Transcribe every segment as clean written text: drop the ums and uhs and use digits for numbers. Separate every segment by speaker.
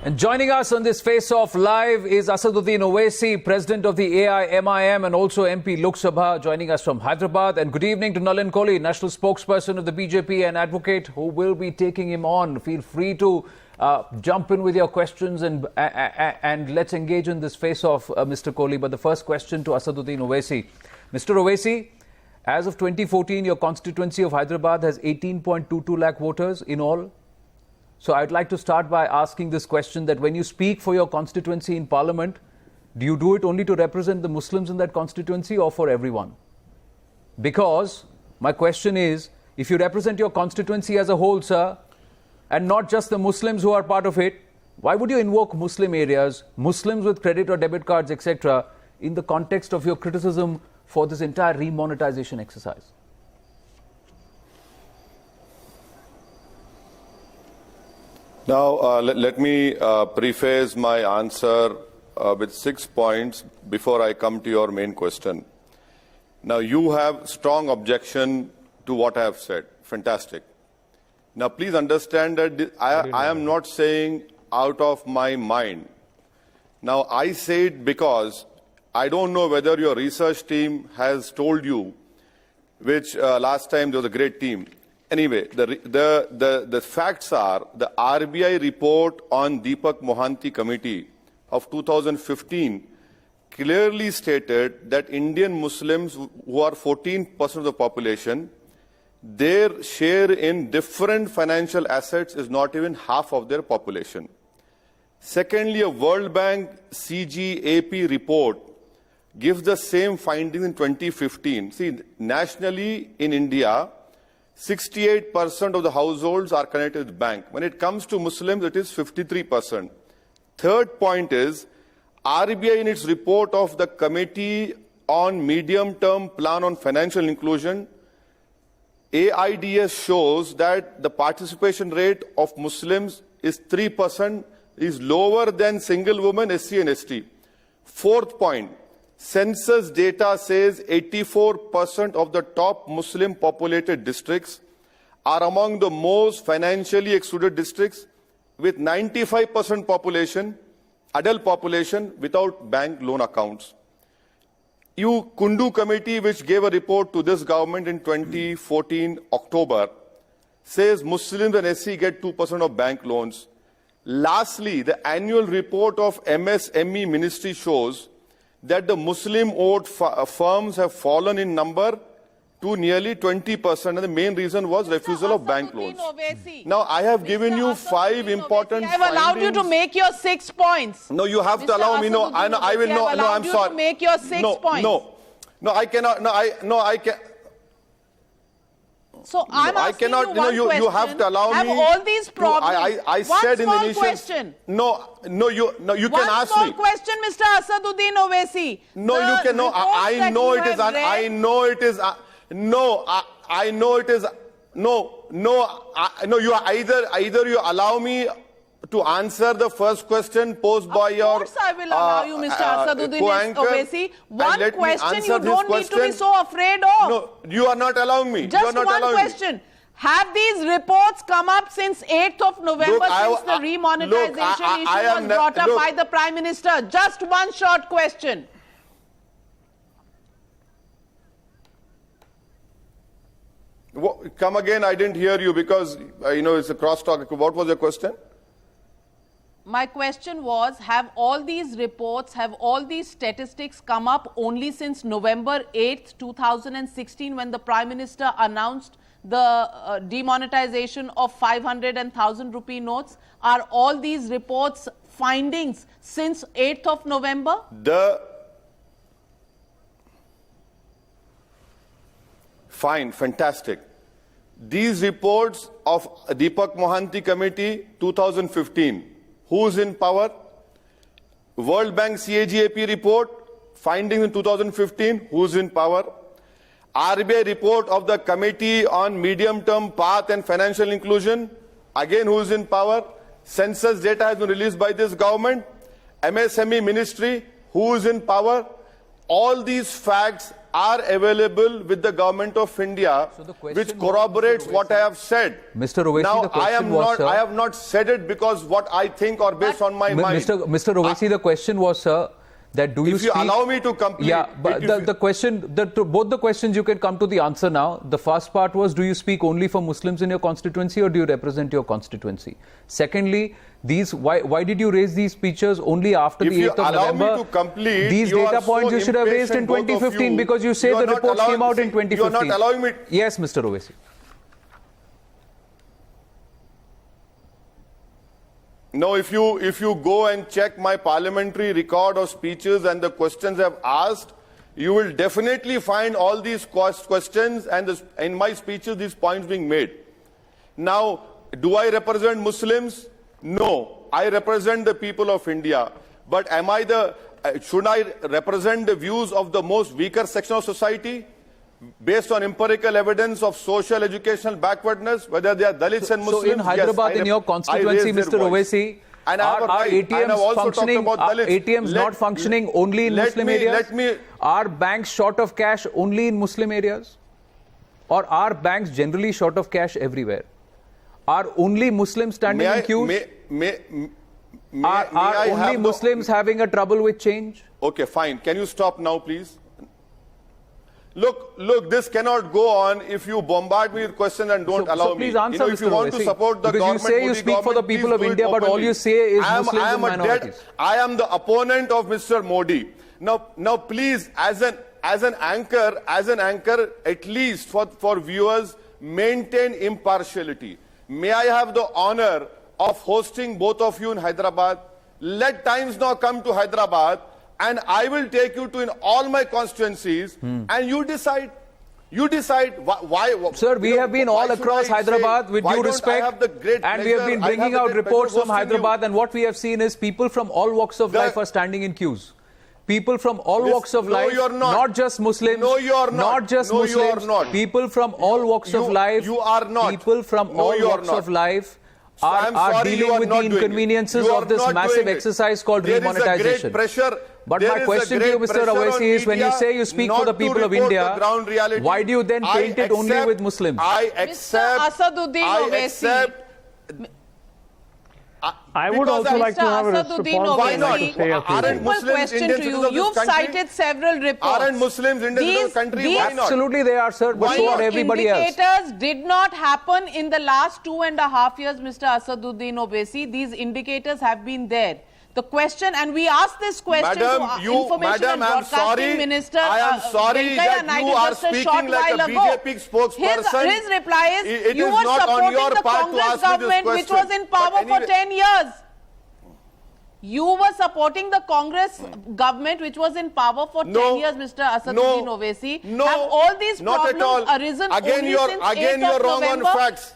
Speaker 1: And joining us on this face-off live is Asaduddin Owaisi, President of the AIMIM and also MP Lok Sabha, joining us from Hyderabad. And good evening to Nalin Kohli, National Spokesperson of the BJP and advocate who will be taking him on. Feel free to jump in with your questions and let's engage in this face-off, Mr. Kohli. But the first question to Asaduddin Owaisi. Mr. Owaisi, as of 2014, your constituency of Hyderabad has 18.22 lakh voters in all. So I'd like to start by asking this question, that when you speak for your constituency in Parliament, do you do it only to represent the Muslims in that constituency or for everyone? Because my question is, if you represent your constituency as a whole, sir, and not just the Muslims who are part of it, why would you invoke Muslim areas, Muslims with credit or debit cards, etc., in the context of your criticism for this entire remonetization exercise?
Speaker 2: Now, let me preface my answer with 6 points before I come to your main question. Now, you have strong objection to what I have said. Fantastic. Now, please understand that I am not saying out of my mind. Now, I say it because I don't know whether your research team has told you, which last time there was a great team. Anyway, the facts are, the RBI report on Deepak Mohanty Committee of 2015 clearly stated that Indian Muslims, who are 14% of the population, their share in different financial assets is not even half of their population. Secondly, a World Bank CGAP report gives the same findings in 2015. See, nationally in India, 68% of the households are connected with bank. When it comes to Muslims, it is 53%. Third point is, RBI in its report of the Committee on Medium-Term Plan on Financial Inclusion, AIDS shows that the participation rate of Muslims is 3%, is lower than single women, SC and ST. Fourth point, census data says 84% of the top Muslim populated districts are among the most financially excluded districts, with 95% population, adult population, without bank loan accounts. Kundu Committee, which gave a report to this government in 2014 October, says Muslims and SC get 2% of bank loans. Lastly, the annual report of MSME Ministry shows that the Muslim-owned firms have fallen in number to nearly 20%, and the main reason was refusal of bank loans. Now, I have given you 5 important
Speaker 3: findings. I have allowed you to make your 6 points.
Speaker 2: No, you have to allow me. No, I will not. No, I'm sorry.
Speaker 3: To make your 6 points.
Speaker 2: No, I cannot. I can.
Speaker 3: So I'm asking you one question.
Speaker 2: You have to allow
Speaker 3: me. Have all these problems?
Speaker 2: I said in the initial
Speaker 3: question.
Speaker 2: No, you can ask me.
Speaker 3: One small question, Mr. Asaduddin Owaisi.
Speaker 2: No, you can. No, I know it is. I know it is. No, I know it is. No. You are either you allow me to answer the first question posed by your.
Speaker 3: Of course, I will allow you, Mr. Asaduddin Owaisi. One question you don't need to be so afraid of.
Speaker 2: No, you are not allowing me.
Speaker 3: Just one question. Have these reports come up since 8th of November, since the remonetization issue was brought up by the Prime Minister? Just one short question.
Speaker 2: Come again, I didn't hear you because, it's a crosstalk. What was your question?
Speaker 3: My question was, have all these reports, have all these statistics come up only since November 8th, 2016, when the Prime Minister announced the demonetization of 500 and 1,000 rupee notes? Are all these reports findings since 8th of November?
Speaker 2: Fine, fantastic. These reports of Deepak Mohanty Committee, 2015, who's in power? World Bank CAGAP report, findings in 2015, who's in power? RBI report of the Committee on Medium-Term Path and Financial Inclusion, again who's in power? Census data has been released by this government. MSME Ministry, who's in power? All these facts are available with the government of India,
Speaker 1: So the question
Speaker 2: which
Speaker 1: was,
Speaker 2: corroborates
Speaker 1: Mr.
Speaker 2: what I have said.
Speaker 1: Mr. Owaisi,
Speaker 2: now,
Speaker 1: the question
Speaker 2: I have not said it because what I think or based on my mind.
Speaker 1: Mr. Owaisi, the question was, sir, that do you
Speaker 2: If you
Speaker 1: speak...
Speaker 2: allow me to complete...
Speaker 1: Yeah, but the question, both the questions you can come to the answer now. The first part was, do you speak only for Muslims in your constituency or do you represent your constituency? Secondly, why did you raise these features only after the 8th of November?
Speaker 2: Me to complete,
Speaker 1: these data points you should have raised in 2015 because you say the reports came out in 2015.
Speaker 2: You are not allowing me...
Speaker 1: Yes, Mr. Owaisi.
Speaker 2: No, if you go and check my parliamentary record of speeches and the questions I've asked, you will definitely find all these questions and in my speeches these points being made. Now, do I represent Muslims? No, I represent the people of India. But should I represent the views of the most weaker section of society? Based on empirical evidence of social educational backwardness, whether they are Dalits and Muslims.
Speaker 1: So in Hyderabad, in your constituency, Mr. Owaisi, are ATMs functioning? ATMs not functioning only in Muslim areas? Are banks short of cash only in Muslim areas? Or are banks generally short of cash everywhere? Are only Muslims standing in queues? Are only Muslims having a trouble with change?
Speaker 2: Okay, fine. Can you stop now, please? Look, this cannot go on if you bombard me with questions and don't allow me.
Speaker 1: So please answer,
Speaker 2: if you want to support the government,
Speaker 1: because you say you speak for the people of India, but all you say is Muslims and minorities.
Speaker 2: I am the opponent of Mr. Modi. Now, please, as an anchor, at least for viewers, maintain impartiality. May I have the honor of hosting both of you in Hyderabad? Let times now come to Hyderabad, and I will take you to in all my constituencies, and you decide. You decide why.
Speaker 1: Sir, we have been all across Hyderabad with due respect, and we have been bringing out reports from Hyderabad, and what we have seen is people from all walks of life are standing in queues. People from all walks of life, not just Muslims.
Speaker 2: No, you are not.
Speaker 1: Not just Muslims.
Speaker 2: You are not.
Speaker 1: People from all walks of life.
Speaker 2: You are not.
Speaker 1: People from all walks of life are dealing with the inconveniences of this massive exercise called demonetization. But my question to you, Mr. Owaisi, is when you say you speak for the people of India, why do you then paint it only with Muslims?
Speaker 3: Mr. Asaduddin Owaisi.
Speaker 4: I would also like to have a response.
Speaker 3: Why not?
Speaker 2: Aren't Muslims Indian citizens of this country?
Speaker 3: You've cited several reports.
Speaker 2: Aren't Muslims Indian citizens of the country? Why not?
Speaker 1: Absolutely they are, sir, but so are everybody else.
Speaker 3: These indicators did not happen in the last 2.5 years, Mr. Asaduddin Owaisi. These indicators have been there. The question, and we asked this question to Information and Broadcasting Minister.
Speaker 2: I am sorry that you are speaking like a BJP spokesperson.
Speaker 3: His reply is, you were supporting the Congress government which was in power for 10 years. You were supporting the Congress government which was in power for 10 years, Mr. Asaduddin Owaisi.
Speaker 2: No,
Speaker 3: have all these
Speaker 2: not
Speaker 3: problems
Speaker 2: at all.
Speaker 3: arisen
Speaker 2: Again,
Speaker 3: only
Speaker 2: you're
Speaker 3: since 8th
Speaker 2: you're
Speaker 3: of
Speaker 2: wrong
Speaker 3: November?
Speaker 2: on facts.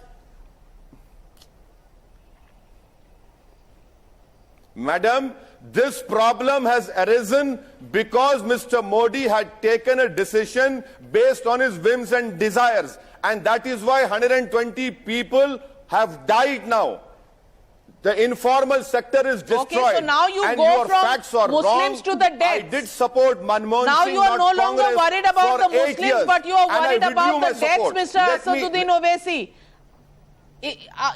Speaker 2: Madam, this problem has arisen because Mr. Modi had taken a decision based on his whims and desires. And that is why 120 people have died now. The informal sector is destroyed.
Speaker 3: Okay, so now you
Speaker 2: and
Speaker 3: go
Speaker 2: your
Speaker 3: from
Speaker 2: facts are
Speaker 3: Muslims
Speaker 2: wrong.
Speaker 3: to the deaths.
Speaker 2: I did support Manmohan
Speaker 3: now
Speaker 2: Singh,
Speaker 3: you are no
Speaker 2: not
Speaker 3: longer
Speaker 2: Congress,
Speaker 3: worried about the
Speaker 2: for 8
Speaker 3: Muslims,
Speaker 2: years.
Speaker 3: but you are
Speaker 2: And
Speaker 3: worried
Speaker 2: I
Speaker 3: about
Speaker 2: withdrew
Speaker 3: the
Speaker 2: my
Speaker 3: deaths,
Speaker 2: support.
Speaker 3: Mr. Asaduddin Owaisi.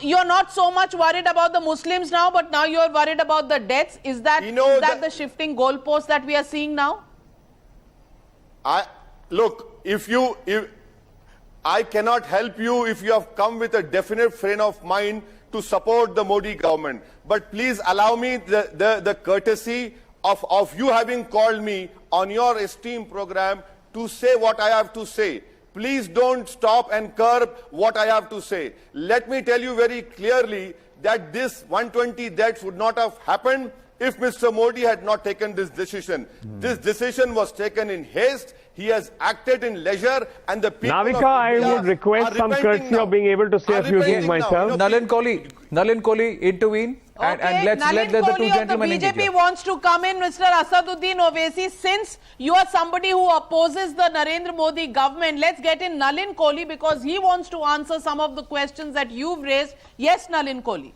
Speaker 3: You are not so much worried about the Muslims now, but now you are worried about the deaths. Is that, the shifting goalpost that we are seeing now?
Speaker 2: Look, I cannot help you if you have come with a definite frame of mind to support the Modi government. But please allow me the courtesy of you having called me on your esteemed program to say what I have to say. Please don't stop and curb what I have to say. Let me tell you very clearly that this 120 deaths would not have happened if Mr. Modi had not taken this decision. This decision was taken in haste. He has acted in leisure, and the people
Speaker 4: Navika,
Speaker 2: of India
Speaker 4: I would request some courtesy of being able to say a few things myself.
Speaker 1: Nalin Kohli, intervene. And let's let the two gentlemen
Speaker 3: engage. The BJP wants to come in, Mr. Asaduddin Owaisi. Since you are somebody who opposes the Narendra Modi government, let's get in Nalin Kohli because he wants to answer some of the questions that you've raised. Yes, Nalin Kohli.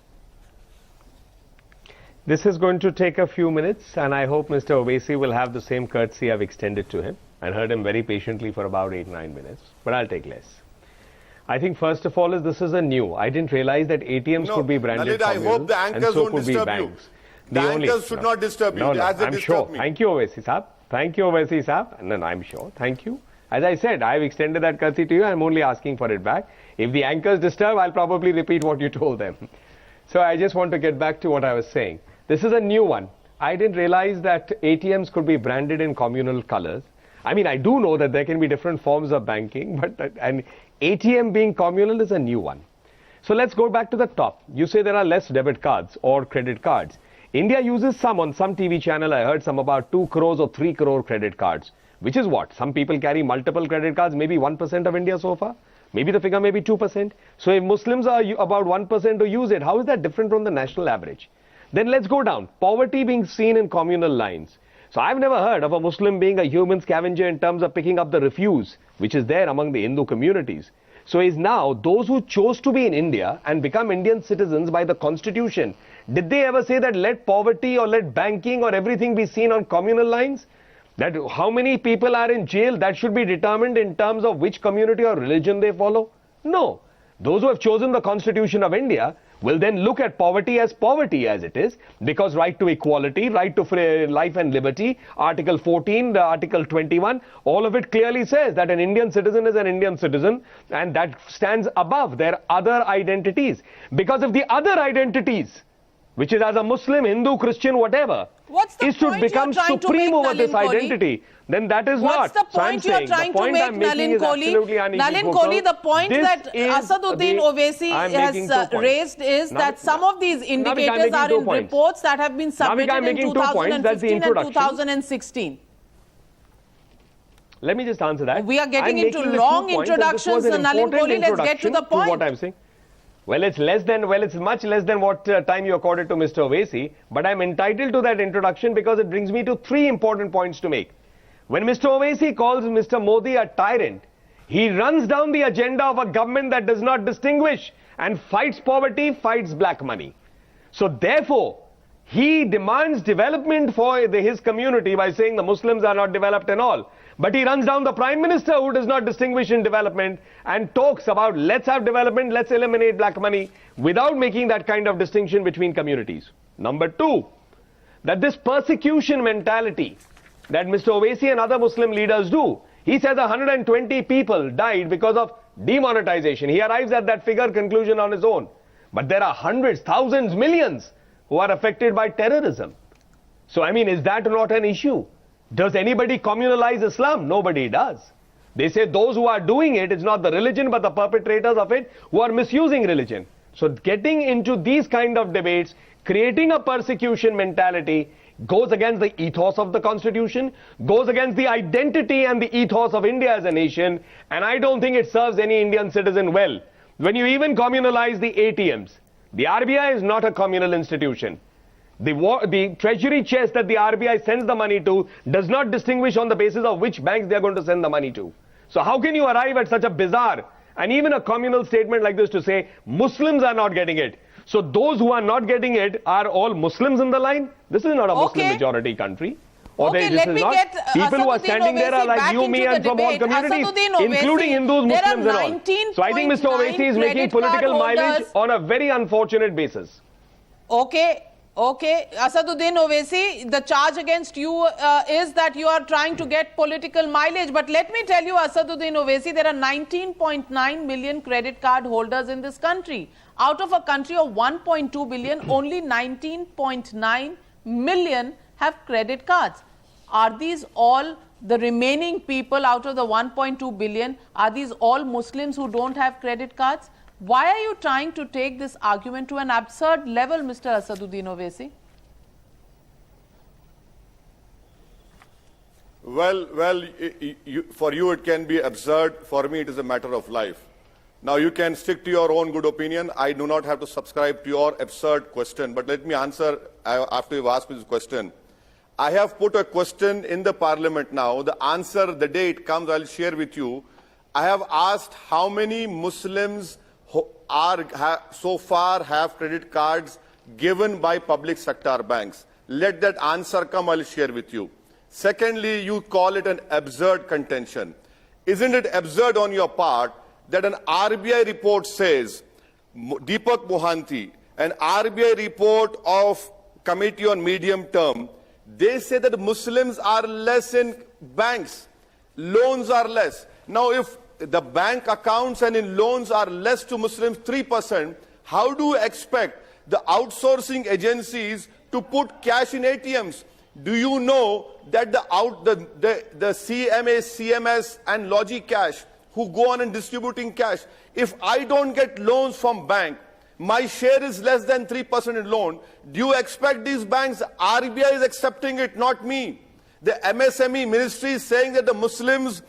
Speaker 4: This is going to take a few minutes, and I hope Mr. Owaisi will have the same courtesy I've extended to him. and heard him very patiently for about 8-9 minutes, but I'll take less. I think first of all this is a new. I didn't realize that ATMs could be branded
Speaker 2: Lalit, I hope the anchors
Speaker 4: and so
Speaker 2: won't
Speaker 4: could be
Speaker 2: disturb
Speaker 4: banks.
Speaker 2: you. The anchors should not disturb you, as they
Speaker 4: I'm
Speaker 2: disturb
Speaker 4: sure.
Speaker 2: me.
Speaker 4: Thank you, Owaisi Saab. Thank you, Owaisi Saab. No, I'm sure. Thank you. As I said, I've extended that courtesy to you. I'm only asking for it back. If the anchors disturb, I'll probably repeat what you told them. So I just want to get back to what I was saying. This is a new one. I didn't realize that ATMs could be branded in communal colors. I mean, I do know that there can be different forms of banking, but an ATM being communal is a new one. So let's go back to the top. You say there are less debit cards or credit cards. India uses some. On some TV channel, I heard some about 2 crores or 3 crore credit cards, which is what? Some people carry multiple credit cards, maybe 1% of India so far. Maybe the figure may be 2%. So if Muslims are about 1% to use it, how is that different from the national average? Then let's go down. Poverty being seen in communal lines. So I've never heard of a Muslim being a human scavenger in terms of picking up the refuse, which is there among the Hindu communities. So is now those who chose to be in India and become Indian citizens by the constitution, did they ever say that let poverty or let banking or everything be seen on communal lines? That how many people are in jail, that should be determined in terms of which community or religion they follow? No. Those who have chosen the Constitution of India will then look at poverty as it is, because right to equality, right to free life and liberty, Article 14, Article 21, all of it clearly says that an Indian citizen is an Indian citizen, and that stands above their other identities. Because if the other identities, which is as a Muslim, Hindu, Christian, whatever, is to become supreme over this identity, then that is not.
Speaker 3: What's the point you're trying to make, Nalin Kohli? Nalin Kohli, the point that Asaduddin Owaisi has raised is that some of these indicators are in reports that have been submitted in 2015 and 2016.
Speaker 4: Let me just answer that.
Speaker 3: We are getting into long introductions, Nalin Kohli. Let's get to the point.
Speaker 4: What I'm saying. Well, it's much less than what time you accorded to Mr. Owaisi, but I'm entitled to that introduction because it brings me to 3 important points to make. When Mr. Owaisi calls Mr. Modi a tyrant, he runs down the agenda of a government that does not distinguish and fights poverty, fights black money. So therefore, he demands development for his community by saying the Muslims are not developed and all. But he runs down the Prime Minister who does not distinguish in development and talks about let's have development, let's eliminate black money without making that kind of distinction between communities. Number 2, that this persecution mentality that Mr. Owaisi and other Muslim leaders do. He says 120 people died because of demonetization. He arrives at that figure conclusion on his own. But there are hundreds, thousands, millions who are affected by terrorism. So, I mean, is that not an issue? Does anybody communalize Islam? Nobody does. They say those who are doing it, it's not the religion but the perpetrators of it who are misusing religion. So getting into these kind of debates, creating a persecution mentality goes against the ethos of the Constitution, goes against the identity and the ethos of India as a nation, and I don't think it serves any Indian citizen well. When you even communalize the ATMs, the RBI is not a communal institution. The treasury chest that the RBI sends the money to does not distinguish on the basis of which banks they are going to send the money to. So how can you arrive at such a bizarre and even a communal statement like this to say Muslims are not getting it? So those who are not getting it are all Muslims in the line? This is not a Muslim majority country. Or
Speaker 3: this
Speaker 4: is not. People who are standing there are like you, me and from all communities, including Hindus, Muslims and all. So I think Mr. Owaisi is making political mileage on a very unfortunate basis.
Speaker 3: Okay, Asaduddin Owaisi, the charge against you is that you are trying to get political mileage. But let me tell you, Asaduddin Owaisi, there are 19.9 million credit card holders in this country. Out of a country of 1.2 billion, only 19.9 million have credit cards. Are these all the remaining people out of the 1.2 billion? Are these all Muslims who don't have credit cards? Why are you trying to take this argument to an absurd level, Mr. Asaduddin Owaisi?
Speaker 2: Well, for you it can be absurd. For me it is a matter of life. Now you can stick to your own good opinion. I do not have to subscribe to your absurd question. But let me answer after you've asked me this question. I have put a question in the parliament now. The answer, the day it comes, I'll share with you. I have asked how many Muslims so far have credit cards given by public sector banks. Let that answer come, I'll share with you. Secondly, you call it an absurd contention. Isn't it absurd on your part that an RBI report says, Deepak Mohanty, an RBI report of Committee on Medium Term, they say that Muslims are less in banks, loans are less. Now, if the bank accounts and in loans are less to Muslims 3%, how do you expect the outsourcing agencies to put cash in ATMs? Do you know that the CMA, CMS and Logi Cash who go on and distributing cash, if I don't get loans from bank, my share is less than 3% in loan, do you expect these banks, RBI is accepting it, not me. The MSME ministry is saying that the Muslims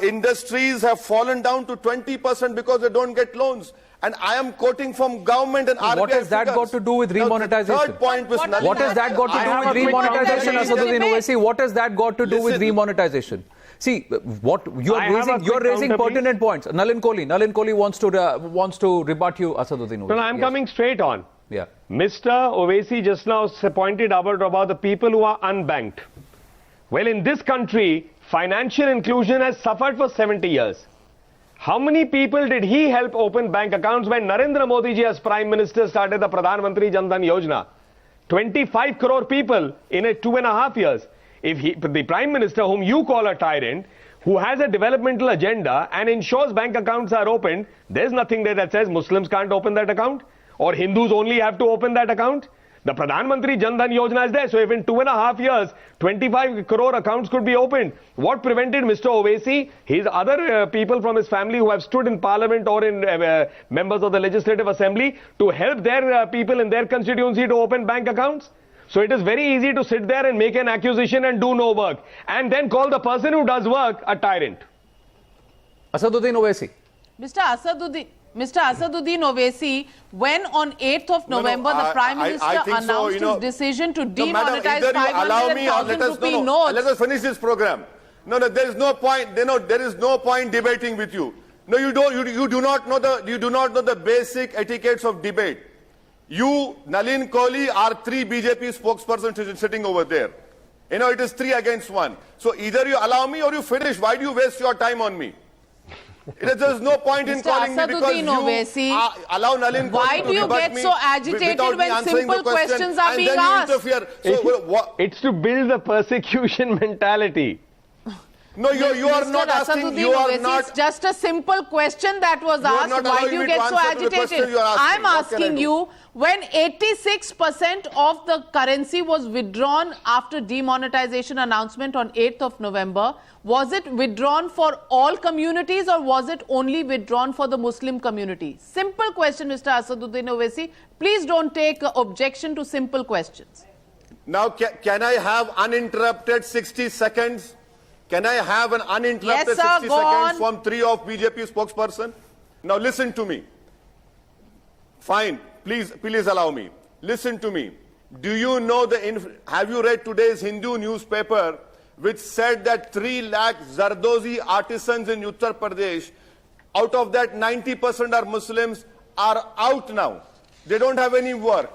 Speaker 2: industries have fallen down to 20% because they don't get loans. And I am quoting from government and RBI
Speaker 1: What has that
Speaker 2: figures.
Speaker 1: got to do with remonetization?
Speaker 2: Now, the third point was
Speaker 1: What has that got to do with remonetization, Asaduddin Owaisi? What has that got to do with remonetization? See, what you're raising pertinent points. Nalin Kohli wants to rebut you, Asaduddin Owaisi.
Speaker 4: No, I'm coming straight on.
Speaker 1: Yeah.
Speaker 4: Mr. Owaisi just now pointed out about the people who are unbanked. Well, in this country, financial inclusion has suffered for 70 years. How many people did he help open bank accounts when Narendra Modi ji as Prime Minister started the Pradhan Mantri Jan Dhan Yojana? 25 crore people in 2.5 years. If the Prime Minister, whom you call a tyrant, who has a developmental agenda and ensures bank accounts are opened, there's nothing there that says Muslims can't open that account or Hindus only have to open that account. The Pradhan Mantri Jan Dhan Yojana is there. So if in 2.5 years, 25 crore accounts could be opened, what prevented Mr. Owaisi, his other people from his family who have stood in parliament or in members of the legislative assembly to help their people in their constituency to open bank accounts? So it is very easy to sit there and make an accusation and do no work and then call the person who does work a tyrant.
Speaker 1: Asaduddin Owaisi.
Speaker 3: Mr. Asaduddin Owaisi, when on 8th of November the Prime Minister announced his decision to demonetize 500,000 rupee notes.
Speaker 2: Let us finish this program. No, there is no point. There is no point debating with you. No, you do not know the basic etiquettes of debate. You, Nalin Kohli, are 3 BJP spokespersons sitting over there. It is 3 against 1. So either you allow me or you finish. Why do you waste your time on me? There is no point in calling me because you allow Nalin Kohli to debate me.
Speaker 3: Why do you get so agitated when simple questions are being asked?
Speaker 2: So,
Speaker 4: it's to build the persecution mentality.
Speaker 2: No, you are not asking. You are not.
Speaker 3: It's just a simple question that was asked. Why do you get so agitated? I'm asking you, when 86% of the currency was withdrawn after demonetization announcement on 8th of November, was it withdrawn for all communities or was it only withdrawn for the Muslim community? Simple question, Mr. Asaduddin Owaisi. Please don't take objection to simple questions.
Speaker 2: Now, can I have uninterrupted 60 seconds? Can I have an uninterrupted 60 seconds from 3 of BJP spokesperson? Now listen to me. Fine, please allow me. Listen to me. Do you know have you read today's Hindu newspaper which said that 3 lakh Zardozi artisans in Uttar Pradesh, out of that 90% are Muslims, are out now. They don't have any work.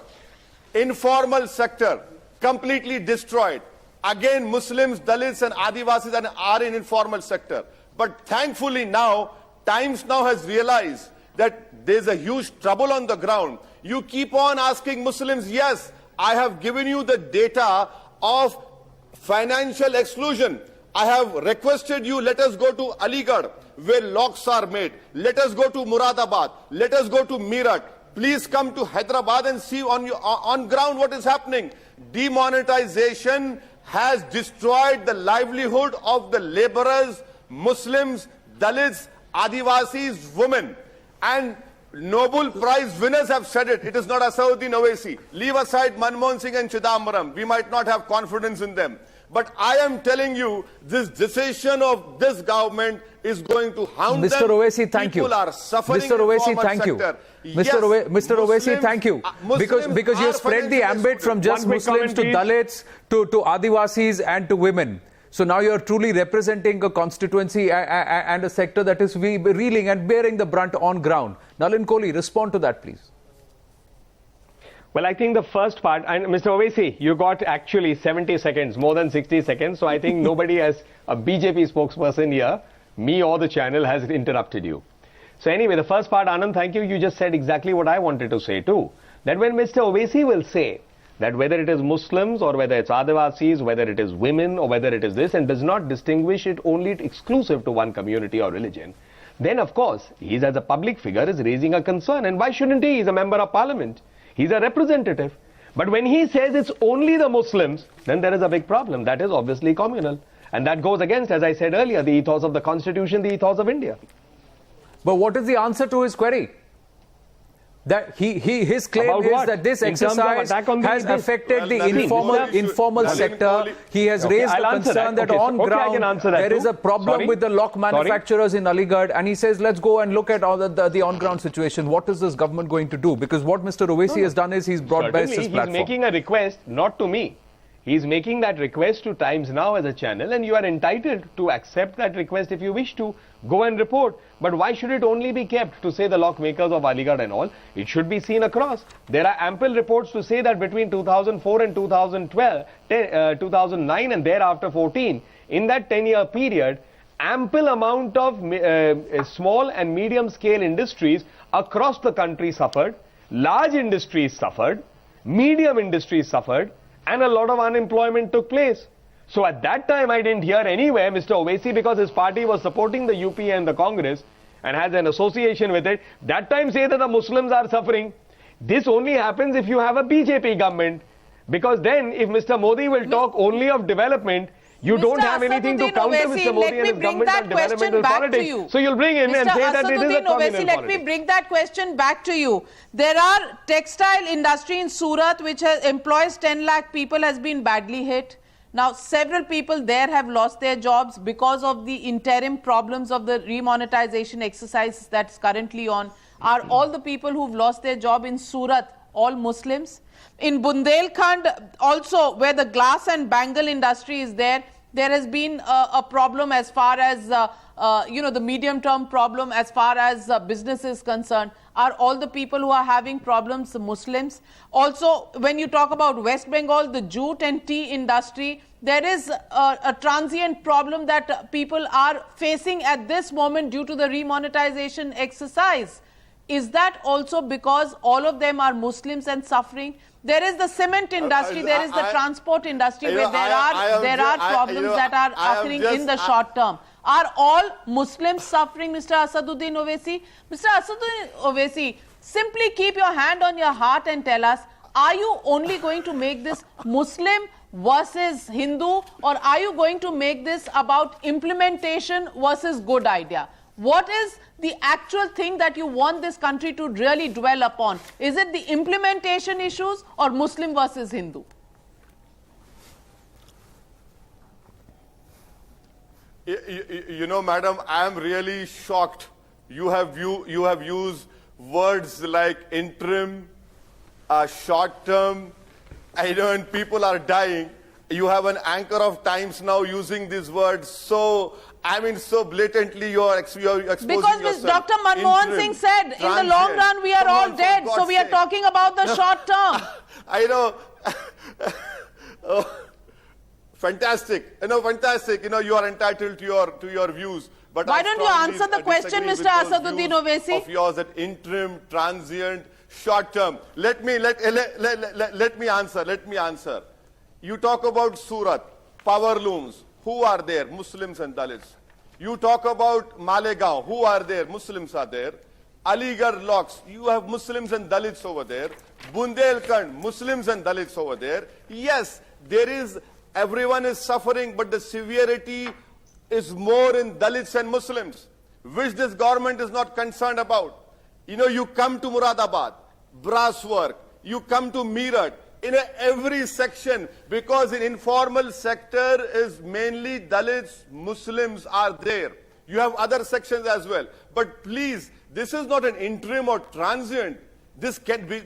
Speaker 2: Informal sector, completely destroyed. Again, Muslims, Dalits and Adivasis are in informal sector. But thankfully now, Times now has realized that there's a huge trouble on the ground. You keep on asking Muslims, yes, I have given you the data of financial exclusion. I have requested you, let us go to Aligarh, where locks are made. Let us go to Muradabad. Let us go to Meerut. Please come to Hyderabad and see on ground what is happening. Demonetization has destroyed the livelihood of the laborers, Muslims, Dalits, Adivasis, women. And Nobel Prize winners have said it. It is not Asaduddin Owaisi. Leave aside Manmohan Singh and Chidambaram. We might not have confidence in them. But I am telling you, this decision of this government is going to hound
Speaker 1: Mr.
Speaker 2: them.
Speaker 1: Owaisi, thank you.
Speaker 2: People are suffering
Speaker 1: Mr. Owaisi, thank you. Mr. Owaisi,
Speaker 2: Muslims,
Speaker 1: thank you. Because you spread the ambit from just Muslims to Dalits to Adivasis and to women. So now you're truly representing a constituency and a sector that is reeling and bearing the brunt on ground. Nalin Kohli, respond to that, please.
Speaker 4: Well, I think the first part, and Mr. Owaisi, you got actually 70 seconds, more than 60 seconds. So I think nobody as a BJP spokesperson here, me or the channel, has interrupted you. So anyway, the first part, Anand, thank you. You just said exactly what I wanted to say too. That when Mr. Owaisi will say that whether it is Muslims or whether it's Adivasis, whether it is women or whether it is this, and does not distinguish it only exclusive to one community or religion, then of course, he as a public figure is raising a concern. And why shouldn't he? He's a member of parliament. He's a representative. But when he says it's only the Muslims, then there is a big problem. That is obviously communal. And that goes against, as I said earlier, the ethos of the Constitution, the ethos of India.
Speaker 1: But what is the answer to his query? That his claim
Speaker 4: About
Speaker 1: is
Speaker 4: what?
Speaker 1: that this
Speaker 4: In terms of
Speaker 1: exercise
Speaker 4: attack on the
Speaker 1: has
Speaker 4: Indians?
Speaker 1: affected the
Speaker 2: Nalin,
Speaker 1: informal
Speaker 2: Nalin
Speaker 1: sector.
Speaker 2: Kohli.
Speaker 1: He has
Speaker 4: Okay,
Speaker 1: raised
Speaker 4: I'll
Speaker 1: the
Speaker 4: answer
Speaker 1: concern
Speaker 4: that.
Speaker 1: that
Speaker 4: Okay,
Speaker 1: on
Speaker 4: okay, I
Speaker 1: ground
Speaker 4: can answer that
Speaker 1: there
Speaker 4: too.
Speaker 1: is a problem
Speaker 4: Sorry?
Speaker 1: with the lock
Speaker 4: Sorry?
Speaker 1: manufacturers in Aligarh, and he says, let's go and look at all the on-ground situation. What is this government going to do? Because what Mr. Owaisi has done is he's broad-based his
Speaker 4: Certainly,
Speaker 1: platform.
Speaker 4: he's making a request, not to me. He's making that request to Times Now as a channel, and you are entitled to accept that request if you wish to. Go and report. But why should it only be kept to say the lock makers of Aligarh and all? It should be seen across. There are ample reports to say that between 2004 and 2009 and thereafter 14, in that 10-year period, ample amount of small and medium scale industries across the country suffered, large industries suffered, medium industries suffered, and a lot of unemployment took place. So at that time, I didn't hear anywhere Mr. Owaisi, because his party was supporting the UP and the Congress and has an association with it, that time say that the Muslims are suffering. This only happens if you have a BJP government, because then if Mr. Modi will talk only of development, you
Speaker 3: Mr.
Speaker 4: don't have anything to
Speaker 3: Asaduddin
Speaker 4: counter
Speaker 3: Owaisi,
Speaker 4: Mr. Modi
Speaker 3: let
Speaker 4: and
Speaker 3: me
Speaker 4: his
Speaker 3: bring
Speaker 4: government
Speaker 3: that
Speaker 4: on
Speaker 3: question
Speaker 4: developmental
Speaker 3: back to
Speaker 4: politics.
Speaker 3: you.
Speaker 4: So you'll bring him and
Speaker 3: Mr.
Speaker 4: say that it is a
Speaker 3: Asaduddin
Speaker 4: communal
Speaker 3: Owaisi, let me
Speaker 4: politics.
Speaker 3: bring that question back to you. There are textile industry in Surat which employs 10 lakh people has been badly hit. Now, several people there have lost their jobs because of the interim problems of the remonetization exercise that's currently on. Are all the people who've lost their job in Surat all Muslims? In Bundelkhand also, where the glass and bangle industry is there has been a problem as far as, the medium-term problem as far as business is concerned. Are all the people who are having problems Muslims? Also, when you talk about West Bengal, the jute and tea industry, there is a transient problem that people are facing at this moment due to the remonetization exercise. Is that also because all of them are Muslims and suffering? There is the cement industry, there is the transport industry where there are problems that are occurring in the short term. Are all Muslims suffering, Mr. Asaduddin Owaisi? Mr. Asaduddin Owaisi, simply keep your hand on your heart and tell us, are you only going to make this Muslim versus Hindu, or are you going to make this about implementation versus good idea? What is the actual thing that you want this country to really dwell upon? Is it the implementation issues or Muslim versus Hindu?
Speaker 2: You know, madam, I am really shocked. You have used words like interim, short term, and people are dying. You have an anchor of Times now using these words so blatantly you are exposing
Speaker 3: because
Speaker 2: yourself.
Speaker 3: Dr. Manmohan Singh said, in the long run we are all dead, so we are talking about the short term.
Speaker 2: I know. Fantastic. Fantastic. You are entitled to your views. But
Speaker 3: why don't you answer the question, Mr. Asaduddin Owaisi?
Speaker 2: Of yours, that interim, transient, short term. Let me answer. You talk about Surat, power looms. Who are there? Muslims and Dalits. You talk about Malegaon. Who are there? Muslims are there. Aligarh locks. You have Muslims and Dalits over there. Bundelkhand, Muslims and Dalits over there. Yes, everyone is suffering, but the severity is more in Dalits and Muslims, which this government is not concerned about. You come to Muradabad, brass work. You come to Meerut. In every section, because in informal sector is mainly Dalits, Muslims are there. You have other sections as well. But please, this is not an interim or transient.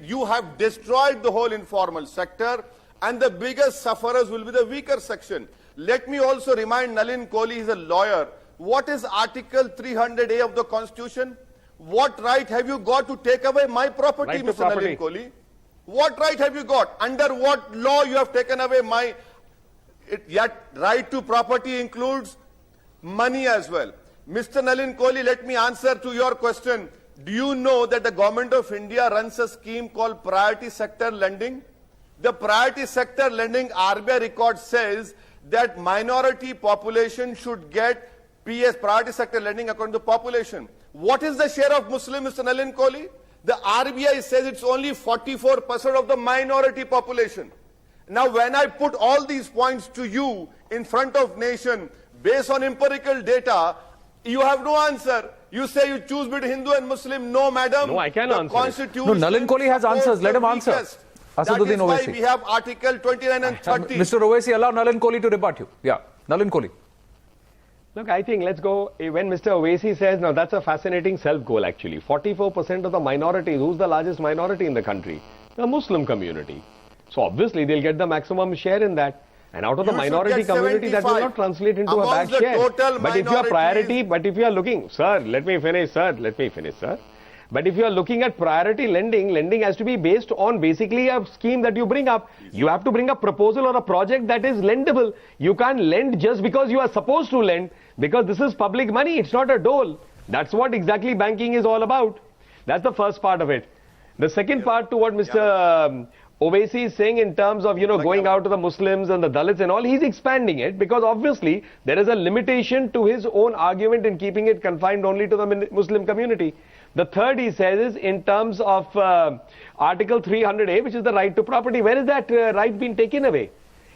Speaker 2: You have destroyed the whole informal sector, and the biggest sufferers will be the weaker section. Let me also remind Nalin Kohli, he's a lawyer. What is Article 300A of the Constitution? What right have you got to take away my property,
Speaker 4: Right to
Speaker 2: Mr.
Speaker 4: property.
Speaker 2: Nalin Kohli? What right have you got? Under what law you have taken away my... Yet right to property includes money as well. Mr. Nalin Kohli, let me answer to your question. Do you know that the government of India runs a scheme called priority sector lending? The priority sector lending RBI record says that minority population should get PS, priority sector lending according to population. What is the share of Muslim, Mr. Nalin Kohli? The RBI says it's only 44% of the minority population. Now, when I put all these points to you in front of nation, based on empirical data, you have no answer. You say you choose between Hindu and Muslim. No, madam.
Speaker 4: No, I can answer
Speaker 2: Constitution.
Speaker 1: No, Nalin Kohli has answers. Let him answer. Asaduddin
Speaker 2: That is why
Speaker 1: Owaisi.
Speaker 2: we have Article 29 and 30.
Speaker 1: Mr. Owaisi, allow Nalin Kohli to rebut you. Yeah, Nalin Kohli.
Speaker 4: Look, I think let's go, when Mr. Owaisi says, now that's a fascinating self-goal actually. 44% of the minorities, who's the largest minority in the country? The Muslim community. So obviously they'll get the maximum share in that. And out of the
Speaker 2: You should
Speaker 4: minority
Speaker 2: get
Speaker 4: community, that will
Speaker 2: 75.
Speaker 4: not translate into a
Speaker 2: Amongst
Speaker 4: bad
Speaker 2: the
Speaker 4: share.
Speaker 2: total
Speaker 4: But if you are priority,
Speaker 2: minorities-
Speaker 4: but if you are looking, sir, let me finish, sir. But if you are looking at priority lending, lending has to be based on basically a scheme that you bring up. You have to bring a proposal or a project that is lendable. You can't lend just because you are supposed to lend, because this is public money. It's not a dole. That's what exactly banking is all about. That's the first part of it. The second part to what Mr. Owaisi is saying in terms of, going out to the Muslims and the Dalits and all, he's expanding it because obviously there is a limitation to his own argument in keeping it confined only to the Muslim community. The third he says is in terms of Article 300A, which is the right to property. Where is that right been taken away?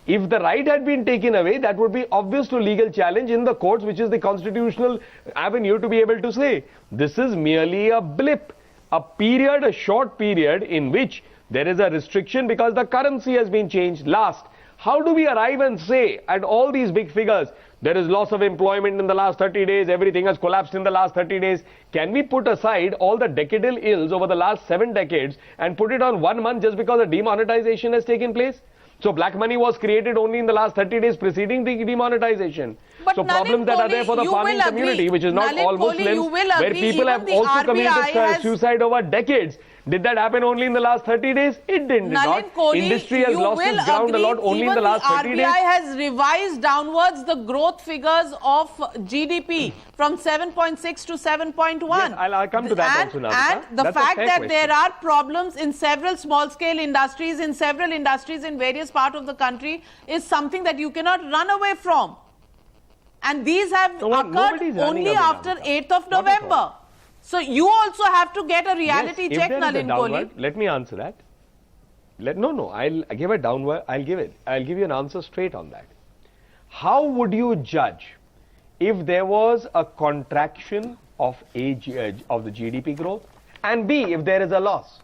Speaker 4: If the right had been taken away, that would be obvious to legal challenge in the courts, which is the constitutional avenue to be able to say, this is merely a blip, a period, a short period in which there is a restriction because the currency has been changed. Last, how do we arrive and say at all these big figures, there is loss of employment in the last 30 days, everything has collapsed in the last 30 days. Can we put aside all the decadal ills over the last 7 decades and put it on 1 month just because a demonetization has taken place? So black money was created only in the last 30 days preceding the demonetization.
Speaker 3: But
Speaker 4: So
Speaker 3: Nalin
Speaker 4: problems that are there for the
Speaker 3: Kohli,
Speaker 4: farming
Speaker 3: you will
Speaker 4: community,
Speaker 3: agree.
Speaker 4: which is not
Speaker 3: Nalin
Speaker 4: all
Speaker 3: Kohli, you
Speaker 4: Muslims,
Speaker 3: will
Speaker 4: where
Speaker 3: agree,
Speaker 4: people
Speaker 3: even
Speaker 4: have
Speaker 3: the
Speaker 4: also
Speaker 3: RBI
Speaker 4: committed
Speaker 3: has-
Speaker 4: suicide over decades. Did that happen only in the last 30 days? It did
Speaker 3: Nalin
Speaker 4: not.
Speaker 3: Kohli,
Speaker 4: Industry has
Speaker 3: you
Speaker 4: lost
Speaker 3: will
Speaker 4: its ground a
Speaker 3: agree,
Speaker 4: lot only in the last 30
Speaker 3: RBI
Speaker 4: days.
Speaker 3: has revised downwards the growth figures of GDP from 7.6 to 7.1.
Speaker 4: Yes, I'll come to that also now,
Speaker 3: And
Speaker 4: Vika.
Speaker 3: the
Speaker 4: That's a
Speaker 3: fact
Speaker 4: fair
Speaker 3: that
Speaker 4: question.
Speaker 3: there are problems in several small-scale industries, in several industries in various parts of the country is something that you cannot run away from. And these have
Speaker 4: No,
Speaker 3: occurred
Speaker 4: nobody's running
Speaker 3: only
Speaker 4: away now,
Speaker 3: after
Speaker 4: Vika.
Speaker 3: 8th of
Speaker 4: Not at all.
Speaker 3: November. So you also have to get a reality
Speaker 4: Yes, if
Speaker 3: check,
Speaker 4: there is a
Speaker 3: Nalin
Speaker 4: downward,
Speaker 3: Kohli.
Speaker 4: let me answer that. I'll give a downward, I'll give you an answer straight on that. How would you judge if there was a contraction of the GDP growth, and B, if there is a loss?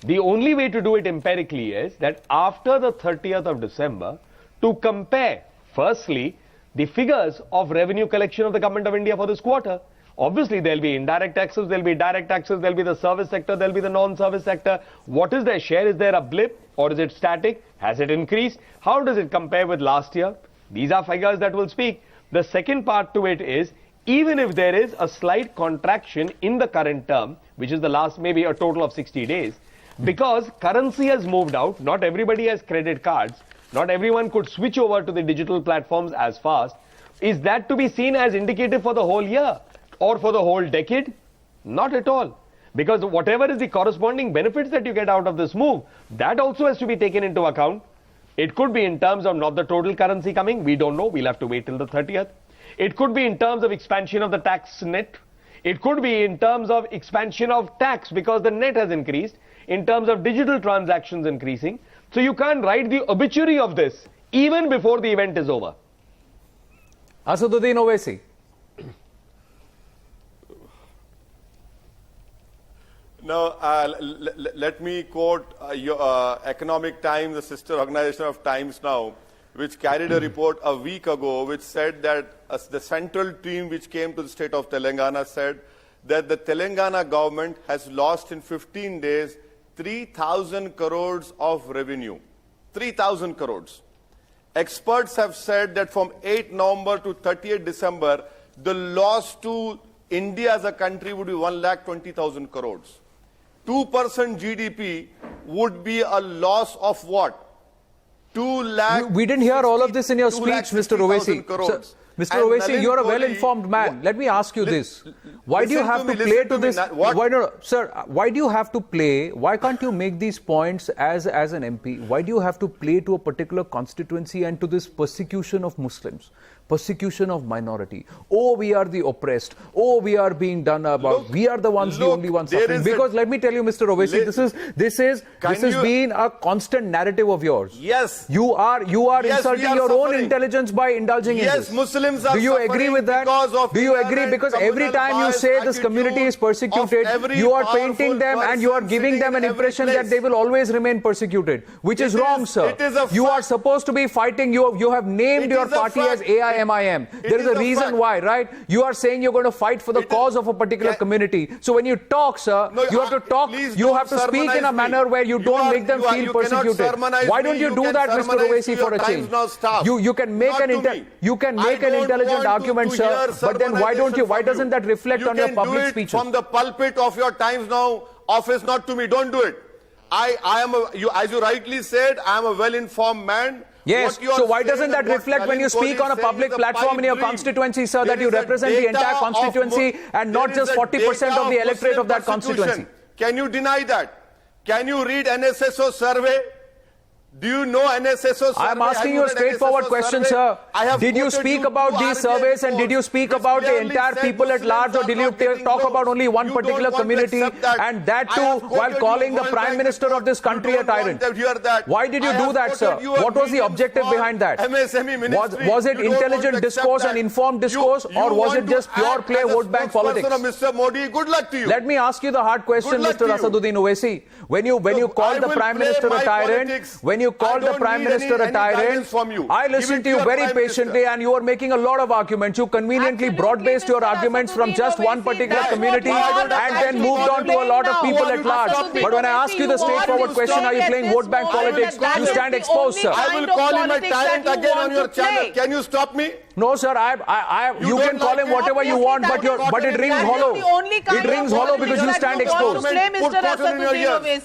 Speaker 4: The only way to do it empirically is that after the 30th of December, to compare, firstly, the figures of revenue collection of the Government of India for this quarter. Obviously, there will be indirect taxes, there will be direct taxes, there will be the service sector, there will be the non-service sector. What is their share? Is there a blip or is it static? Has it increased? How does it compare with last year? These are figures that will speak. The second part to it is, even if there is a slight contraction in the current term, which is the last maybe a total of 60 days, because currency has moved out, not everybody has credit cards, not everyone could switch over to the digital platforms as fast. Is that to be seen as indicative for the whole year or for the whole decade? Not at all. Because whatever is the corresponding benefits that you get out of this move, that also has to be taken into account. It could be in terms of not the total currency coming, we don't know, we'll have to wait till the 30th. It could be in terms of expansion of the tax net. It could be in terms of expansion of tax because the net has increased, in terms of digital transactions increasing. So you can't write the obituary of this even before the event is over.
Speaker 1: Asaduddin Owaisi.
Speaker 2: Now, let me quote your Economic Times, the sister organization of Times Now, which carried a report a week ago which said that the central team which came to the state of Telangana said that the Telangana government has lost in 15 days 3,000 crores of revenue. 3,000 crores. Experts have said that from 8 November to 30th December, the loss to India as a country would be 1,20,000 crores. 2% GDP would be a loss of what? 2 lakh.
Speaker 1: We didn't hear all of this in your speech, Mr. Owaisi. Mr. Owaisi, you're a well-informed man. Let me ask you this. Why do you have to play to this? Sir, why do you have to play? Why can't you make these points as an MP? Why do you have to play to a particular constituency and to this persecution of Muslims? Persecution of minority. Oh, we are the oppressed. Oh, we are being done about. We are the only ones suffering. Because let me tell you, Mr. Owaisi, this has been a constant narrative of yours.
Speaker 2: Yes.
Speaker 1: You are insulting your own intelligence by indulging in this.
Speaker 2: Yes, Muslims are.
Speaker 1: Do you agree with that? Do you agree? Because every time you say this community is persecuted, you are painting them and you are giving them an impression that they will always remain persecuted, which is wrong, sir. You are supposed to be fighting. You have named your party as AIMIM. There is a reason why, right? You are saying you're going to fight for the cause of a particular community. So when you talk, sir, you have to talk. You have to speak in a manner where you don't make them feel persecuted. Why don't you do that, Mr. Owaisi, for a change? You can make an intelligent argument, sir. But then why doesn't that reflect on your public speeches?
Speaker 2: From the pulpit of your Times Now office, not to me. Don't do it. As you rightly said, I am a well-informed man.
Speaker 1: Yes, so why doesn't that reflect when you speak on a public platform in your constituency, sir, that you represent the entire constituency and not just 40% of the electorate of that constituency?
Speaker 2: Can you deny that? Can you read NSSO survey? Do you know NSSO survey?
Speaker 1: I am asking you a straightforward question, sir. Did you speak about these surveys and did you speak about the entire people at large, or did you talk about only one particular community, and that too while calling the Prime Minister of this country a tyrant? Why did you do that, sir? What was the objective behind that? Was it intelligent discourse and informed discourse, or was it just pure play vote bank politics?
Speaker 2: Mr. Modi, good luck to you.
Speaker 1: Let me ask you the hard question, Mr. Asaduddin Owaisi. When you called the Prime Minister a tyrant, when you called the Prime Minister a tyrant, I listened to you very patiently and you were making a lot of arguments. You conveniently broad-based your arguments from just one particular community and then moved on to a lot of people at large. But when I ask you the straightforward question, are you playing vote bank politics, you stand exposed, sir.
Speaker 2: I will call him a tyrant again on your channel. Can you stop me?
Speaker 1: No, sir. You can call him whatever you want, but it rings hollow. It rings hollow because you stand exposed.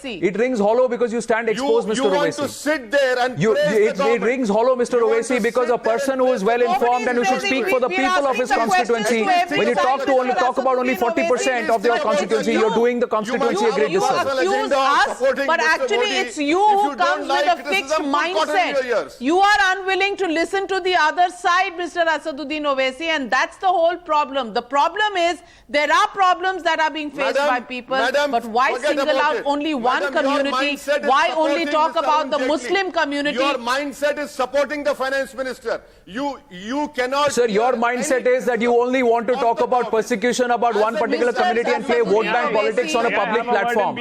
Speaker 1: It rings hollow because you stand exposed, Mr. Owaisi.
Speaker 2: There and
Speaker 1: it rings hollow, Mr. Owaisi, because a person who is well informed and who should speak for the people of his constituency, when you talk about only 40% of your constituency, you're doing the constituency a great disservice.
Speaker 3: You accuse us, but actually it's you who comes with a fixed mindset. You are unwilling to listen to the other side, Mr. Asaduddin Owaisi, and that's the whole problem. The problem is there are problems that are being faced by people, but why single out only one community? Why only talk about the Muslim community?
Speaker 2: Your mindset is supporting the finance minister. You cannot.
Speaker 1: Sir, your mindset is that you only want to talk about persecution about one particular community and play vote bank politics on a public platform.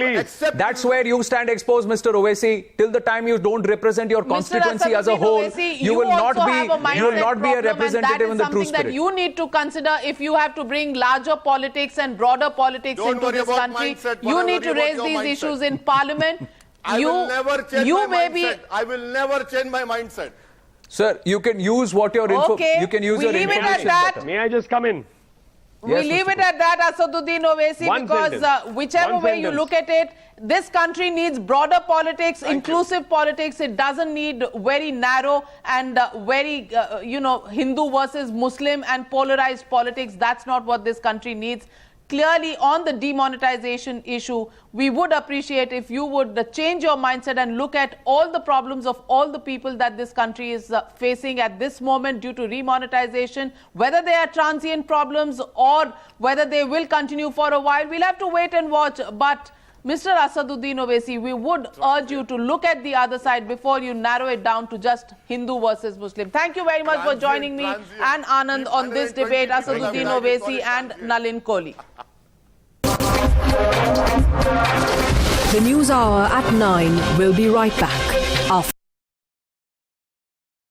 Speaker 1: That's where you stand exposed, Mr. Owaisi. Till the time you don't represent your constituency as a whole, you will not be a representative in the true spirit.
Speaker 3: That you need to consider if you have to bring larger politics and broader politics into this country. You need to raise these issues in Parliament.
Speaker 2: I will never change my mindset. I will never change my mindset.
Speaker 1: Sir, you can use what your you can use your information better.
Speaker 4: May I just come in?
Speaker 3: We leave it at that, Asaduddin Owaisi, because whichever way you look at it, this country needs broader politics, inclusive politics. It doesn't need very narrow and very, Hindu versus Muslim and polarized politics. That's not what this country needs. Clearly, on the demonetization issue, we would appreciate if you would change your mindset and look at all the problems of all the people that this country is facing at this moment due to remonetization, whether they are transient problems or whether they will continue for a while. We'll have to wait and watch. But Mr. Asaduddin Owaisi, we would urge you to look at the other side before you narrow it down to just Hindu versus Muslim. Thank you very much for joining me and Anand on this debate, Asaduddin Owaisi and Nalin Kohli.
Speaker 5: The News Hour at 9 will be right back after